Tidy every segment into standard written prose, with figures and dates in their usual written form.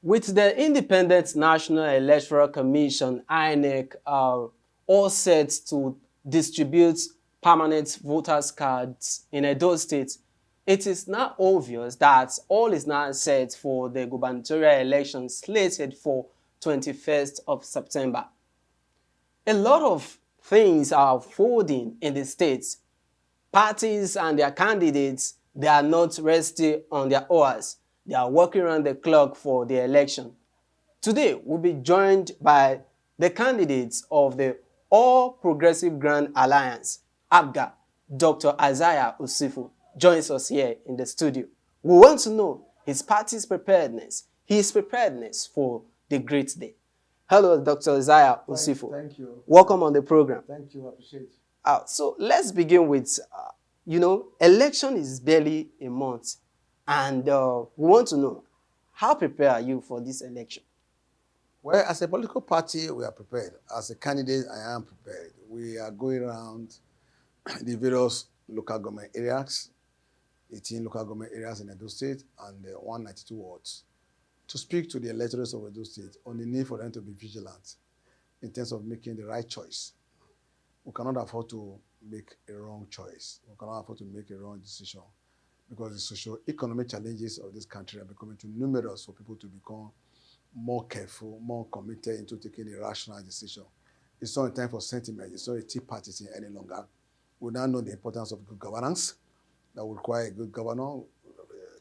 With the Independent National Electoral Commission, INEC, all set to distribute permanent voters' cards in Edo State, it is now obvious that all is now set for the gubernatorial election slated for 21st of September. A lot of things are unfolding in the states. Parties and their candidates, they are not resting on their oars. They are working around the clock for the election. Today, we'll be joined by the candidates of the All Progressive Grand Alliance, APGA. Dr. Isaiah Usifu joins us here in the studio. We want to know his party's preparedness, his preparedness for the great day. Hello, Dr. Isaiah Usifu. Thank you. Welcome on the program. Thank you. I appreciate it. So let's begin with, election is barely a month. And we want to know, how prepared are you for this election? Well, as a political party, we are prepared. As a candidate, I am prepared. We are going around the various local government areas, 18 local government areas in Edo State and 192 wards, to speak to the electors of Edo State on the need for them to be vigilant in terms of making the right choice. We cannot afford to make a wrong choice. We cannot afford to make a wrong decision because the socio-economic challenges of this country are becoming too numerous for people to become more careful, more committed into taking a rational decision. It's not a time for sentiment. It's not a tea party thing any longer. We now know the importance of good governance, that will require a good governor,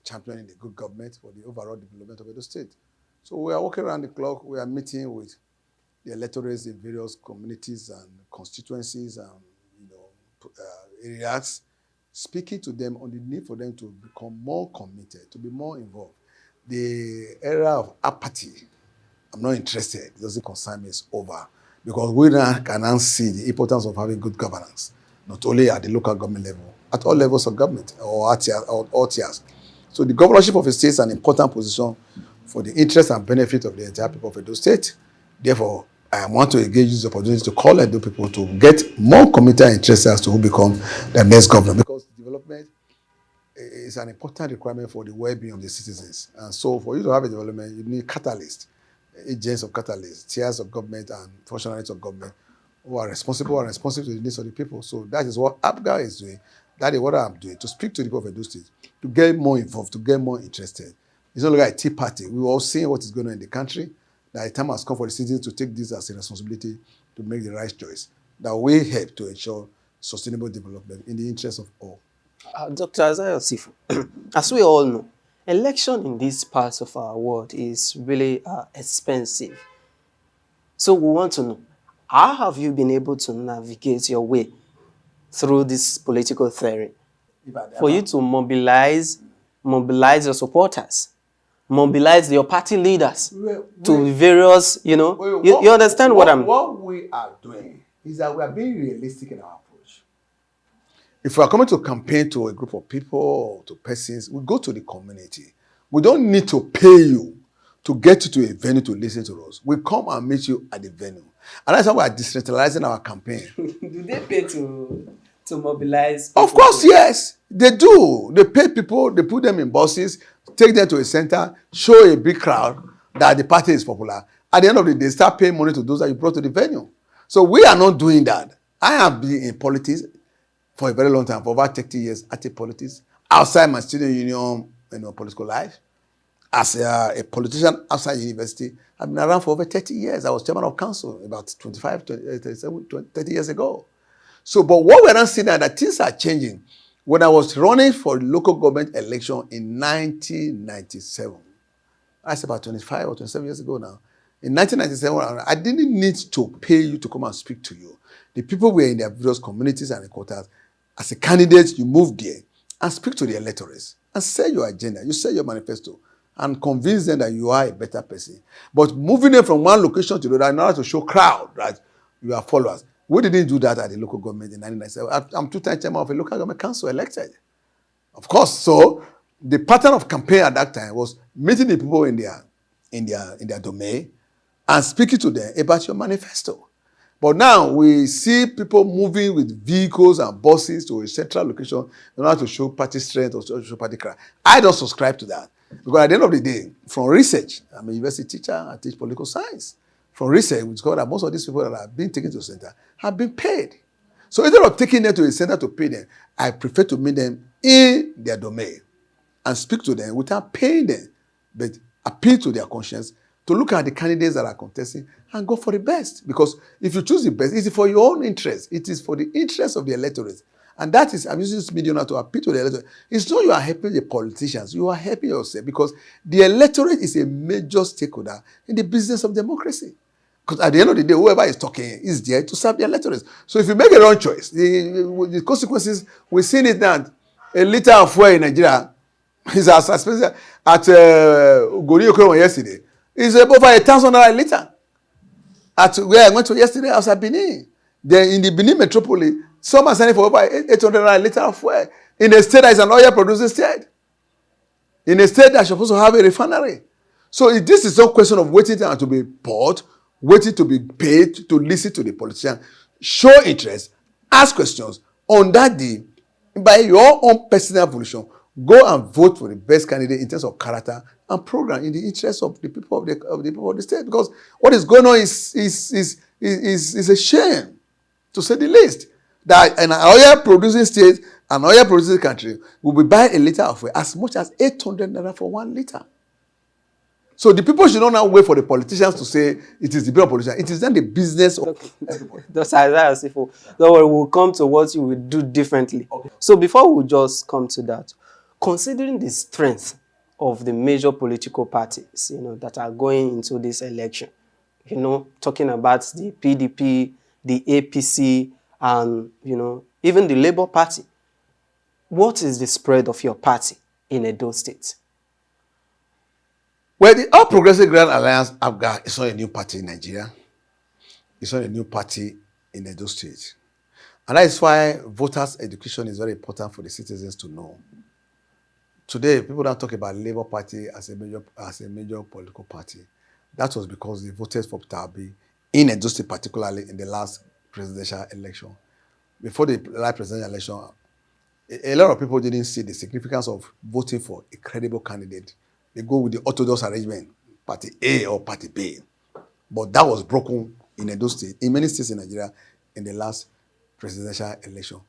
championing the good government for the overall development of the state. So we are working around the clock. We are meeting with the electorates in various communities and constituencies and areas, speaking to them on the need for them to become more committed, to be more involved. The era of apathy, I'm not interested, it doesn't concern me, is over. Because we now can now see the importance of having good governance, not only at the local government level, at all levels of government or at all tiers. So the governorship of a state is an important position for the interest and benefit of the entire people of Edo State. Therefore, I want to engage this opportunity to call Edo people to get more committed and interested as to who become the next governor. Because development is an important requirement for the well-being of the citizens. And so for you to have a development, you need catalysts, agents of catalysts, tiers of government and functionaries of government who are responsible to the needs of the people. So that is what APGA is doing. That is what I'm doing, to speak to the people of Edo State, to get more involved, to get more interested. It's not like a tea party. We're all seeing what is going on in the country. That the time has come for the citizens to take this as a responsibility to make the right choice. That will help to ensure sustainable development in the interest of all. Dr. Isaiah Usifu, as we all know, election in these parts of our world is really expensive. So we want to know, how have you been able to navigate your way through this political theory for you to mobilize your supporters, mobilize your party leaders to various, you understand what I'm... What we are doing is that we are being realistic in our approach. If we are coming to campaign to a group of people or to persons, we go to the community. We don't need to pay you to get you to a venue to listen to us. We come and meet you at the venue. And that's how we are decentralizing our campaign. Do they pay to mobilize people? Of course, yes. They do. They pay people, they put them in buses, take them to a center, show a big crowd that the party is popular. At the end of the day, start paying money to those that you brought to the venue. So we are not doing that. I have been in politics for a very long time, for over 30 years, active politics, outside my student union, political life. As a politician outside university, I've been around for over 30 years. I was chairman of council about 30 years ago. So, but what we're not seeing is that things are changing. When I was running for local government election in 1997, that's about 25 or 27 years ago now. In 1997, I didn't need to pay you to come and speak to you. The people were in their various communities and quarters. As a candidate, you move there and speak to the electors and say your agenda, you say your manifesto, and convince them that you are a better person. But moving them from one location to the other in order to show crowd that you are followers. We didn't do that at the local government in 1997. I'm two-time chairman of a local government council elected. Of course, so the pattern of campaign at that time was meeting the people in their domain and speaking to them about your manifesto. But now we see people moving with vehicles and buses to a central location in order to show party strength or to show party crowd. I don't subscribe to that. Because at the end of the day, from research, I'm a university teacher, I teach political science. From research, we discovered that most of these people that have been taken to the center have been paid. So instead of taking them to the center to pay them, I prefer to meet them in their domain and speak to them without paying them, but appeal to their conscience to look at the candidates that are contesting and go for the best. Because if you choose the best, it is for your own interest. It is for the interest of the electorate. And that is, I'm using this medium now to appeal to the electorate. It's not you are helping the politicians, you are helping yourself, because the electorate is a major stakeholder in the business of democracy. Because at the end of the day, whoever is talking is there to serve the electorate. So if you make a wrong choice, the consequences, we've seen it now. A liter of fuel in Nigeria is as expensive at Governorship yesterday. It's over 1,000 naira a liter. At where I went to yesterday, I was at Benin. Then in the Benin metropolis, some are selling for over 800 naira a liter of fuel. In a state that is an oil producing state. In a state that is supposed to have a refinery. So this is not a question of waiting to be bought, waiting to be paid, to listen to the politician. Show interest, ask questions. On that day, by your own personal volition, go and vote for the best candidate in terms of character and program in the interest of the people of the people of the state. Because what is going on is a shame, to say the least. That an oil producing state, an oil producing country, will be buying a liter of oil as much as 800 naira for 1 liter. So the people should not now wait for the politicians to say it is the bill of politicians. It is then the business of everybody. Those Isaiah Sifo. Don't worry, we'll come to what you will do differently. Okay. So before we just come to that, considering the strength of the major political parties, that are going into this election, talking about the PDP, the APC, and, even the Labour Party, what is the spread of your party in Edo State? Well, the All Progressive Grand Alliance, APGA, is not a new party in Nigeria. It's not a new party in Edo State. And that is why voters' education is very important for the citizens to know. Today, people don't talk about Labour Party as a major political party. That was because they voted for Tabi in Edo State, particularly in the last presidential election. Before the last presidential election, a lot of people didn't see the significance of voting for a credible candidate. They go with the orthodox arrangement, Party A or Party B. But that was broken in Edo State, in many states in Nigeria, in the last presidential election.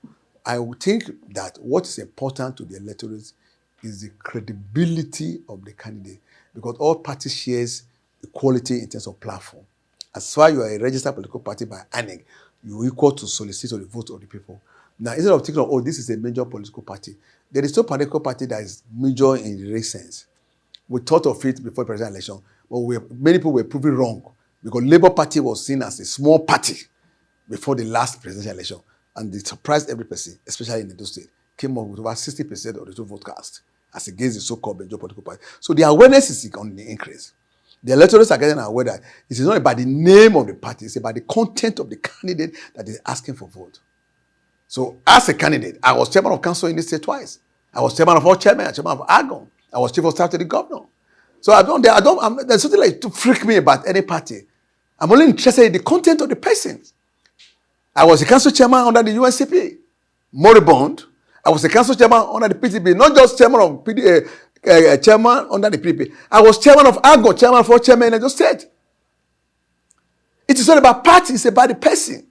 I would think that what is important to the electorate is the credibility of the candidate, because all parties shares equality in terms of platform. As far as you are a registered political party by ANEC, you are equal to solicit the vote of the people. Now, instead of thinking of, this is a major political party, there is no political party that is major in the race sense. We thought of it before the presidential election, but many people were proven wrong, because Labour Party was seen as a small party before the last presidential election, and they surprised every person, especially in Edo State, came up with over 60% of the total vote cast as against the so-called major political party. So the awareness is on the increase. The electorates are getting aware that it is not about the name of the party, it's about the content of the candidate that is asking for vote. So as a candidate, I was chairman of council in this state twice. I was chairman of all chairmen, chairman of AGON. I was chief of staff to the governor. So there's something like to freak me about any party. I'm only interested in the content of the person. I was a council chairman under the UNCP, moribund. I was a council chairman under the PDP, not just chairman of chairman under the PDP. I was chairman of AGO, chairman of all chairmen in Edo State. It is not about party, it's about the person.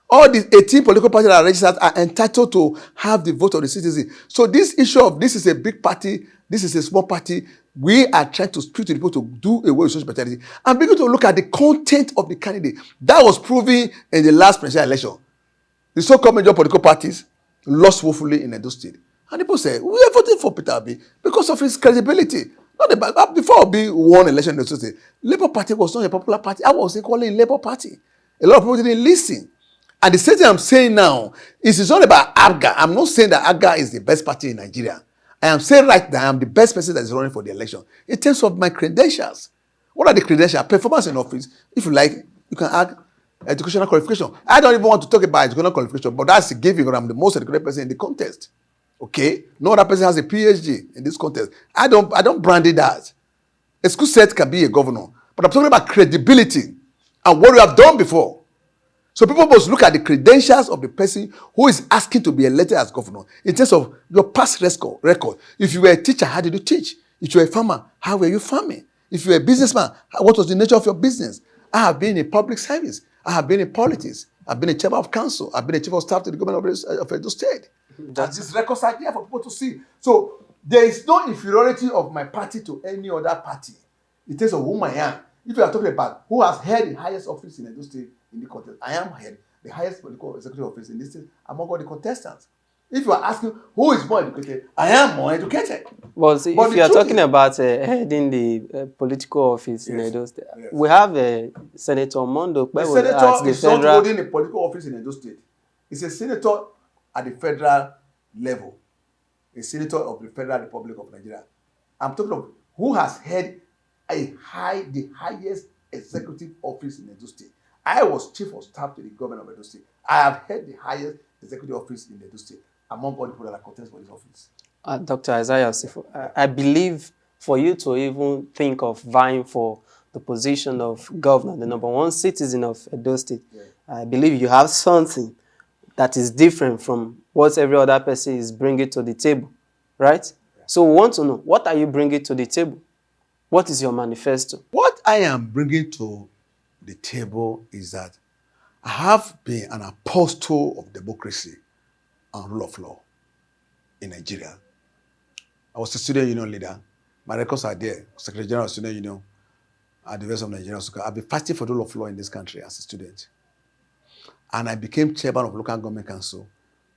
All the 18 political parties that are registered are entitled to have the vote of the citizen. So this issue of this is a big party, this is a small party, we are trying to speak to the people to do away with social brutality and begin to look at the content of the candidate. That was proven in the last presidential election. The so-called major political parties lost woefully in Edo State. And people say, we are voting for Peter Obi because of his credibility. Not before Obi won election in Edo State, Labour Party was not a popular party. I was equally in Labour Party. A lot of people didn't listen. And the same thing I'm saying now is it's not about APGA. I'm not saying that APGA is the best party in Nigeria. I am saying right now I'm the best person that is running for the election. In terms of my credentials. What are the credentials? Performance in office. If you like, you can add educational qualification. I don't even want to talk about educational qualification, but that's a given because I'm the most educated person in the contest. Okay? No other person has a PhD in this contest. I don't brand it as. A school set can be a governor. But I'm talking about credibility and what we have done before. So people must look at the credentials of the person who is asking to be elected as governor in terms of your past record. If you were a teacher, how did you teach? If you're a farmer, how were you farming? If you're a businessman, what was the nature of your business? I have been in public service. I have been in politics. I've been a chairman of council. I've been a chief of staff to the governor of Edo State. And these records are there for people to see. So there is no inferiority of my party to any other party. It tells of whom I am. If you are talking about who has held the highest office in Edo State in the contest, I am held the highest political executive office in this state among all the contestants. If you are asking who is more educated, I am more educated. Well, see, if you are talking about heading the political office in Edo State, we have Senator Mondo. The senator is not holding a political office in Edo State. He's a senator at the federal level, a senator of the Federal Republic of Nigeria. I'm talking of who has held the highest executive office in Edo State. I was chief of staff to the governor of Edo State. I have held the highest executive office in Edo State among all the people that are contesting for this office. Dr. Isaiah, I believe for you to even think of vying for the position of governor, the #1 citizen of Edo State, I believe you have something that is different from what every other person is bringing to the table, right? Yeah. So we want to know, what are you bringing to the table? What is your manifesto? What I am bringing to the table is that I have been an apostle of democracy and rule of law in Nigeria. I was a student union leader. My records are there. Secretary General of Student Union at the University of Nigeria. I've been fighting for the rule of law in this country as a student. And I became chairman of local government council.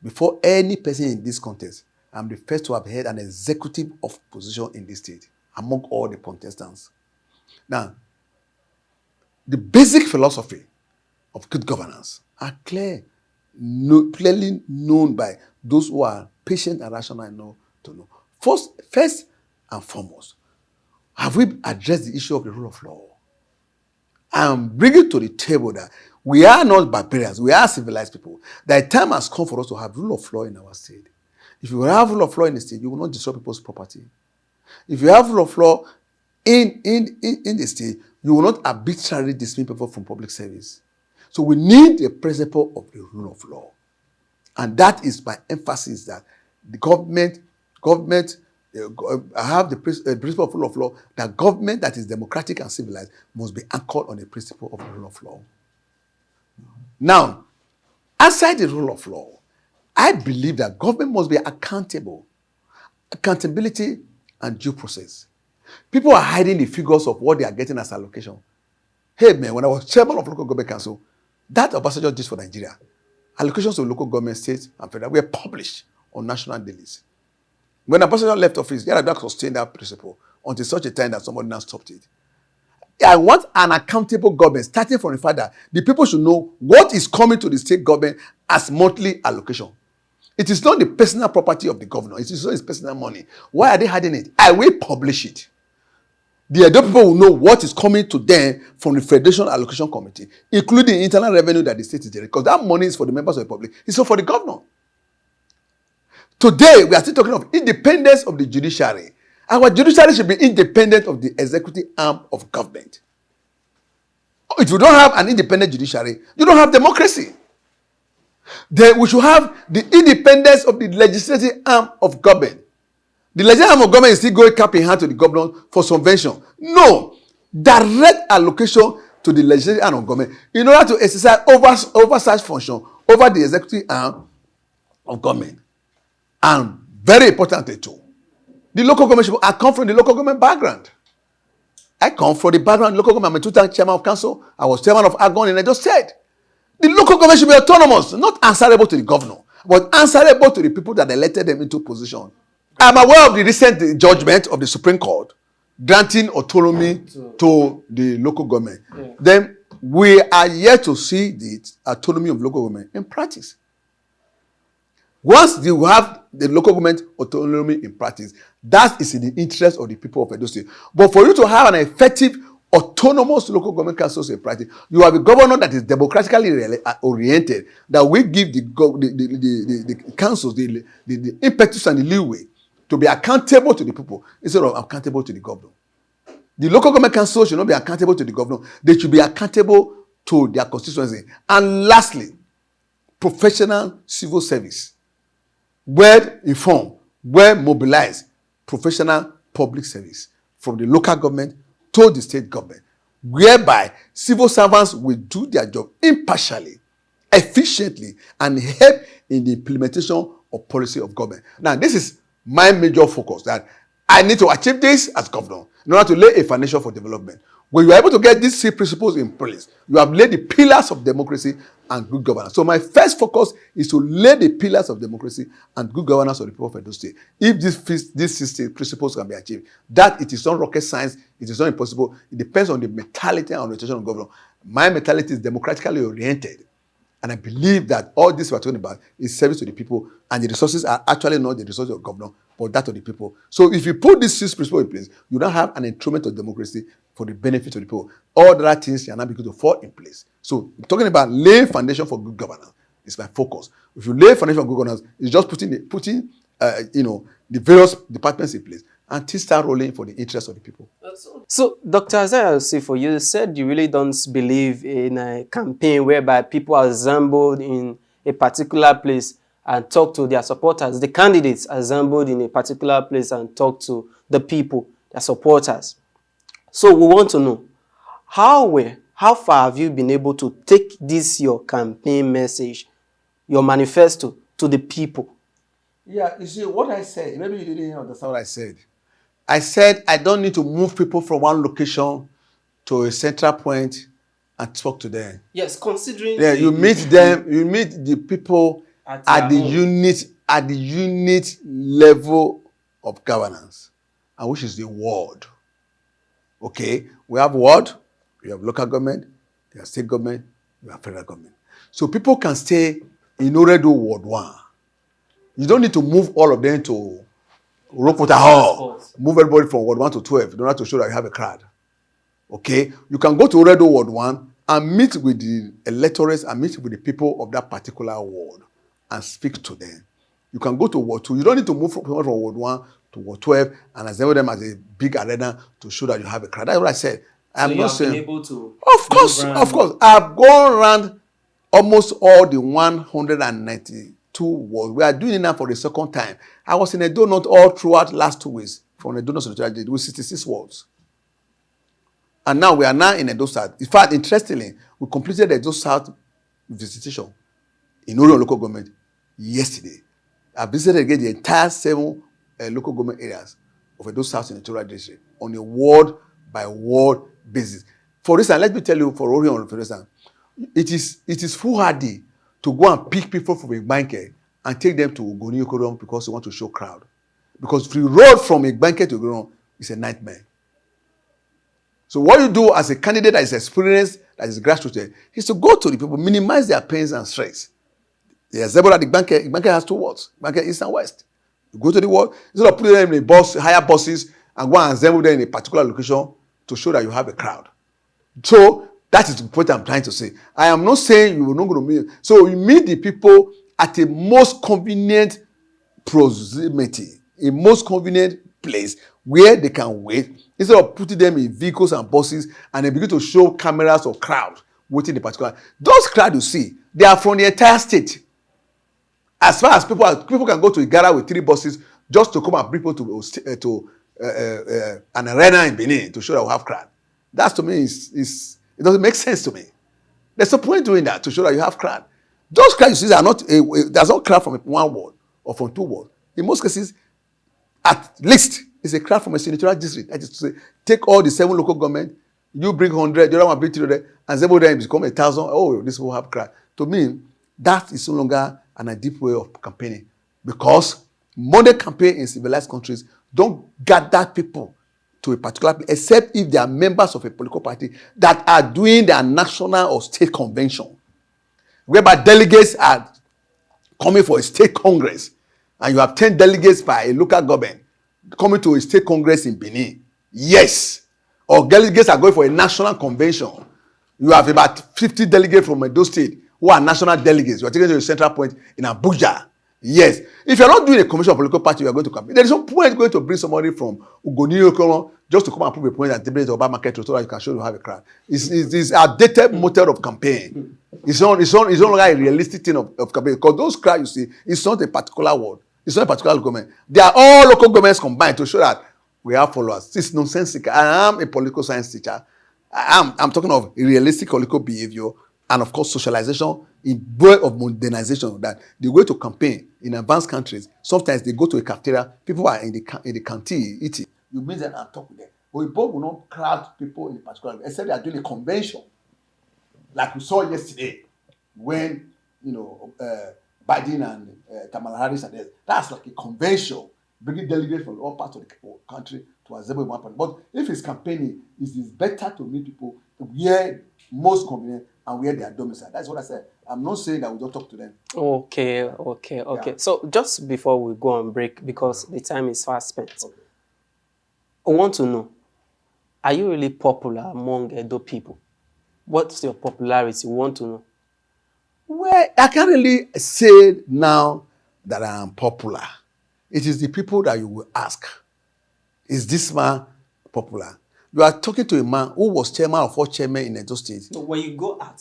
Before any person in this contest, I'm the first to have held an executive of position in this state among all the contestants. Now, the basic philosophy of good governance are clearly known by those who are patient and rational enough to know. First and foremost, have we addressed the issue of the rule of law? I'm bringing to the table that we are not barbarians, we are civilized people. The time has come for us to have rule of law in our state. If you have rule of law in the state, you will not destroy people's property. If you have rule of law in the state, you will not arbitrarily dismiss people from public service. So we need the principle of the rule of law. And that is my emphasis, that the government, I have the principle of rule of law, that government that is democratic and civilized must be anchored on the principle of the rule of law. Now, outside the rule of law, I believe that government must be accountable. Accountability and due process. People are hiding the figures of what they are getting as allocation. Hey man, when I was chairman of local government council, that Obasanjo did for Nigeria, allocations to local government, states, and federal were published on national dailies. When Obasanjo left office, Yar'Adua sustained that principle until such a time that somebody now stopped it. I want an accountable government, starting from the fact that the people should know what is coming to the state government as monthly allocation. It is not the personal property of the governor. It is not his personal money. Why are they hiding it? I will publish it. The Edo people will know what is coming to them from the Federation Allocation Committee, including internal revenue that the state is generating, because that money is for the members of the public. It's not for the governor. Today, we are still talking of independence of the judiciary. Our judiciary should be independent of the executive arm of government. If you don't have an independent judiciary, you don't have democracy. Then we should have the independence of the legislative arm of government. The legislative arm of government is still going cap in hand to the governor for subvention. No. Direct allocation to the legislative arm of government in order to exercise oversight function over the executive arm of government. And very importantly too, the local government, I come from the local government background. I come from the background of local government. I'm a two-time chairman of council. I was chairman of APGA in Edo State. The local government should be autonomous, not answerable to the governor, but answerable to the people that elected them into position. I'm aware of the recent judgment of the Supreme Court granting autonomy to the local government. Yeah. Then we are yet to see the autonomy of local government in practice. Once you have the local government autonomy in practice, that is in the interest of the people of Edo State. But for you to have an effective autonomous local government councils in practice, you have a governor that is democratically oriented, that will give the councils the impetus and the leeway to be accountable to the people instead of accountable to the governor. The local government councils should not be accountable to the governor. They should be accountable to their constituency. And lastly, professional civil service. Well informed, well mobilized, professional public service from the local government to the state government, whereby civil servants will do their job impartially, efficiently, and help in the implementation of policy of government. Now, this is my major focus, that I need to achieve this as governor in order to lay a foundation for development. When you are able to get these three principles in place, you have laid the pillars of democracy and good governance. So my first focus is to lay the pillars of democracy and good governance of the people of Edo State. If these principles can be achieved, that it is not rocket science, it is not impossible. It depends on the mentality and orientation of governor. My mentality is democratically oriented. And I believe that all this we're talking about is service to the people, and the resources are actually not the resources of governor, but that of the people. So if you put these six principles in place, you now have an enthronement of democracy for the benefit of the people. All the other things are now beginning to fall in place. So talking about laying foundation for good governance is my focus. If you lay foundation for good governance, it's just putting the various departments in place and things start rolling for the interest of the people. So, Dr. Asue, you said you really don't believe in a campaign whereby people are assembled in a particular place and talk to their supporters. The candidates assembled in a particular place and talk to the people, their supporters. So we want to know, how far have you been able to take this, your campaign message, your manifesto, to the people? Yeah, you see, what I said, maybe you didn't understand what I said. I said I don't need to move people from one location to a central point and talk to them. Yes, considering... Yeah, you meet them, you meet the people at the unit level of governance, and which is the ward. Okay, we have ward, we have local government, we have state government, we have federal government. So people can stay in Oredo Ward 1. You don't need to move all of them to Rokota Hall. Move everybody from Ward 1 to 12 in order to show that you have a crowd. Okay, you can go to Oredo Ward 1 and meet with the electors and meet with the people of that particular ward and speak to them. You can go to Ward 2. You don't need to move from Ward 1 to Ward 12 and assemble them as a big arena to show that you have a crowd. That's what I said. I'm not saying. Been able to of course. I've gone around almost all the 192 wards. We are doing it now for the second time. I was in a donut all throughout last 2 weeks from a donut secretary with 66 wards. And now we are now in Edo South. In fact, interestingly, we completed the Edo South visitation in Orion local government yesterday. I visited again the entire 7 local government areas of Edo South Senatorial District on a ward by ward basis. For instance, let me tell you, for Orion, for instance, it is foolhardy to go and pick people from a banker and take them to Ogoni because you want to show crowd. Because if you road from a banker to Ogoni, it's a nightmare. So what you do as a candidate that is experienced, that is grassroots, is to go to the people, minimize their pains and stress. The example at the banker has 2 wards, banker east and west. You go to the ward, instead of putting them in a bus, hire buses, and go and assemble them in a particular location to show that you have a crowd. So that is the point I'm trying to say. I am not saying you will not go to meet. So you meet the people at a most convenient proximity, a most convenient place where they can wait, instead of putting them in vehicles and buses and they begin to show cameras or crowd waiting in particular. Those crowds you see, they are from the entire state. As far as people can go to Ighodalo with 3 buses just to come and bring people to an arena in Benin to show that we have crowd. That to me it doesn't make sense to me. There's no point doing that to show that you have crowd. Those crowds you see are not there's no crowd from 1 ward or from 2 wards. In most cases, at least it's a crowd from a senatorial district. That is to say, take all the 7 local government, you bring 100, the other one bring 300, and several them become 1,000. Oh, this will have crowd. To me, that is no longer a deep way of campaigning, because modern campaign in civilized countries don't gather people to a particular place, except if they are members of a political party that are doing their national or state convention, whereby delegates are coming for a state congress, and you have 10 delegates by a local government coming to a state congress in Benin. Yes. Or delegates are going for a national convention. You have about 50 delegates from Edo State who are national delegates. You are taking to a central point in Abuja. Yes. If you are not doing a commission of political party, you are going to campaign. There is no point going to bring somebody from Ugoni just to come and prove a point and debate the Obama market so that you can show you have a crowd. It's a dated method of campaign. It's no longer a realistic thing of campaign, because those crowds you see, it's not a particular ward. It's not a particular government. They are all local governments combined to show that We have followers. It's nonsensical. I am a political science teacher. I'm talking of realistic political behavior and, of course, socialization in way of modernization. That they go to campaign in advanced countries. Sometimes they go to a cafeteria. People are in the canteen eating. You meet them and talk with them. But both will not crowd people in a particular way, except they are doing a convention, like we saw yesterday when Biden and Kamala Harris are there. That's like a convention, bringing delegates from all parts of the country to assemble in one point. But if it's campaigning, it is better to meet people where most convenient and where they are domiciled. That's what I said. I'm not saying that we don't talk to them. Okay. Yeah. So just before we go on break, because the time is fast spent, okay. I want to know, are you really popular among Edo people? What's your popularity? We want to know. Well, I can't really say now that I am popular. It is the people that you will ask. Is this man popular? You are talking to a man who was chairman of all chairmen in Edo State. So when you go out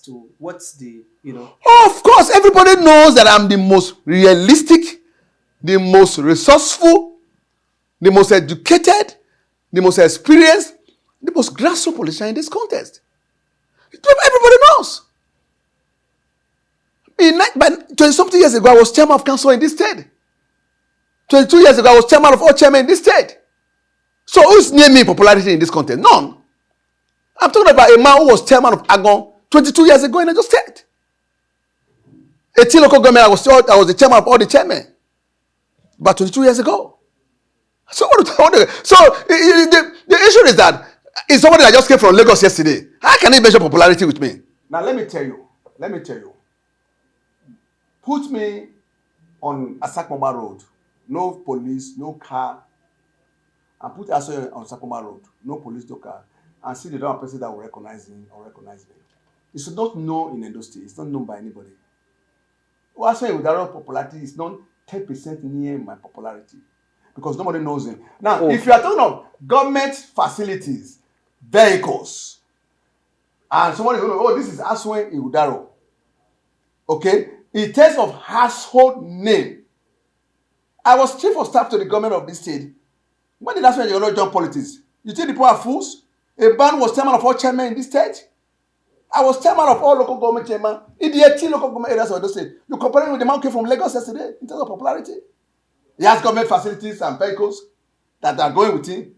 to what's the, Of course, everybody knows that I'm the most realistic, the most resourceful, the most educated, the most experienced, the most grassroots politician in this contest. Everybody knows. By 20-something years ago, I was chairman of council in this state. 22 years ago, I was chairman of all chairmen in this state. So who's near me in popularity in this contest? None. I'm talking about a man who was chairman of APGA 22 years ago in Edo State. 18 local government, I was the chairman of all the chairmen. About 22 years ago. So the issue is that it's somebody that just came from Lagos yesterday. How can he measure popularity with me? Now let me tell you. Put me on Asakmoma Road. No police, no car. And put Asue on Asakmoma Road. No police, no car. And see the other person that will recognize him or recognize me. It's not known in Edo State. It's not known by anybody. Asue Ighodalo popularity is not 10% near my popularity. Because nobody knows him. Now, if you are talking of government facilities, vehicles, and somebody will know, this is Asue Ighodalo. Okay? In terms of household name, I was chief of staff to the government of this state. When did Asue Ighodalo join politics? You think the people are fools? A man was chairman of all chairmen in this state. I was chairman of all local government chairmen in the 18 local government areas of the state. You're comparing with the man who came from Lagos yesterday in terms of popularity. He has government facilities and vehicles that are going with him.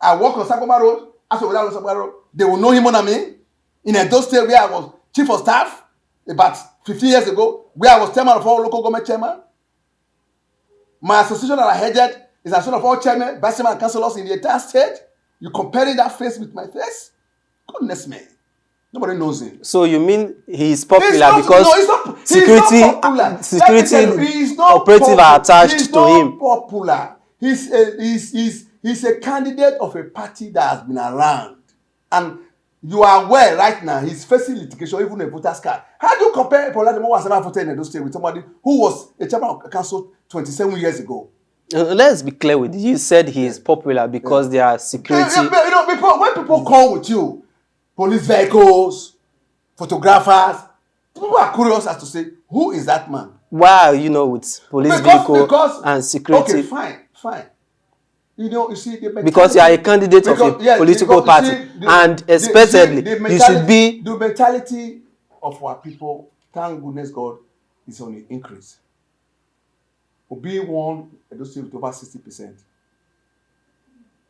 I work on Asakmoma Road. Asakmoma Road. They will know him more than me. In Edo State, where I was chief of staff about 15 years ago, where I was chairman of all local government chairmen. My association that I headed is association of all chairmen, vice chairman, and councillors in the entire state. You comparing that face with my face? Goodness me. Nobody knows him. So you mean he's popular because security operative are attached to him? He's not popular. He's a candidate of a party that has been around. And you are aware right now he's facing litigation, even a voter's card. How do you compare Paula who has never voted in Edo State with somebody who was a chairman of council 27 years ago? Let's be clear with you. You said he is popular because there are security. When people come with you, police vehicles, photographers, people are curious as to say, who is that man? Why are you with police vehicle and security? Okay, fine. You see, because you are a candidate of a political party, and expectedly you should be. The mentality of our people, thank goodness God, is on the increase. Obi won Edo State with over 60%.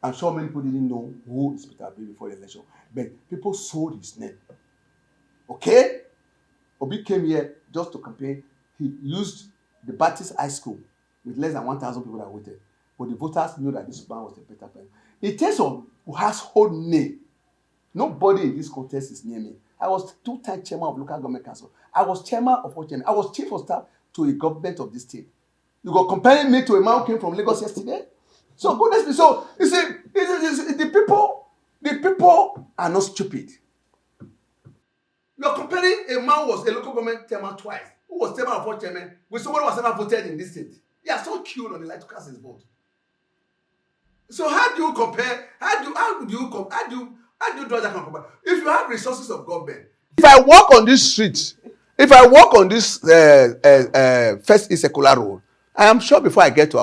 I'm sure many people didn't know who is Peter Obi before the election, but people sold his name. Okay? Obi came here just to campaign. He used the Baptist High School with less than 1,000 people that waited. But the voters knew that this man was a better person. In terms of household name, nobody in this contest is near me. I was 2-time chairman of local government council. I was chairman of all chairmen. I was chief of staff to a government of this state. You got comparing me to a man who came from Lagos yesterday? So goodness me. So you see, the people are not stupid. You're comparing a man who was a local government chairman twice, who was chairman of all chairmen, with someone who has never voted in this state. He has so queued on the line to cast his vote. So how do you compare? How do you draw that comparison? If you have resources of government, if I walk on this street, if I walk on this First East Circular Road, I am sure before I get to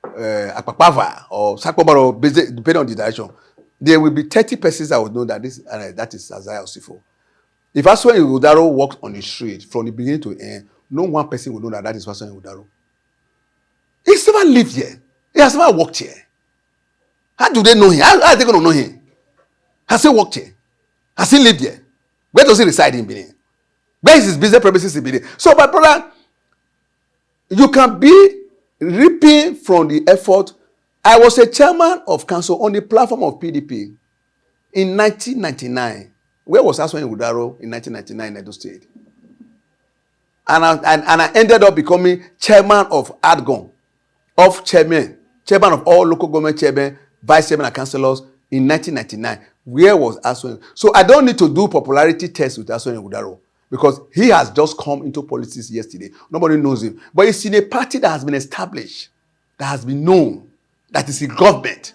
Akpakpava or Sakobaro, depending on the direction, there will be 30 persons that would know that that is Isaiah Osifo. If Asue Ighodalo walked on the street from the beginning to end, no one person will know that that is Asue Ighodalo. He's never lived here. He has never worked here. How do they know him? How are they going to know him? Has he worked here? Has he lived here? Where does he reside in Benin? Where is his business premises in Benin? So, my brother, you can be reaping from the effort. I was a chairman of council on the platform of PDP in 1999. Where was Asue Ighodalo in 1999 in Edo State? And I ended up becoming chairman of APGA, chairman of all local government chairmen, vice chairman and councillors in 1999. Where was Asue? So I don't need to do popularity tests with Asue Ighodalo because he has just come into politics yesterday. Nobody knows him. But he's in a party that has been established, that has been known, that is in government.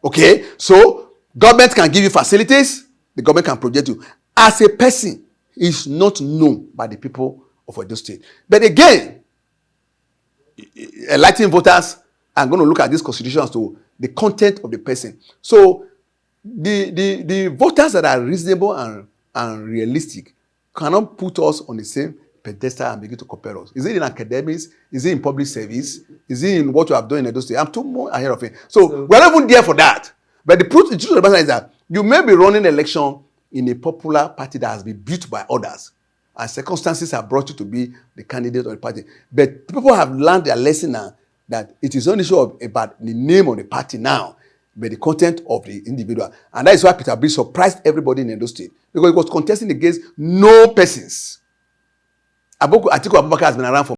Okay? So government can give you facilities, the government can project you. As a person, he is not known by the people of Edo State. But again, enlightened voters are going to look at these constitutions to the content of the person. So the voters that are reasonable and realistic cannot put us on the same pedestal and begin to compare us. Is it in academics? Is it in public service? Is it in what you have done in Edo State? I'm too more ahead of it. So we're not even there for that. But the truth of the matter is that you may be running an election in a popular party that has been built by others, and circumstances have brought you to be the candidate of the party. But people have learned their lesson now that it is not an issue about the name of the party now, but the content of the individual. And that is why Peter B surprised everybody in Edo State, because he was contesting against no persons. Atiku Abubakar has been around for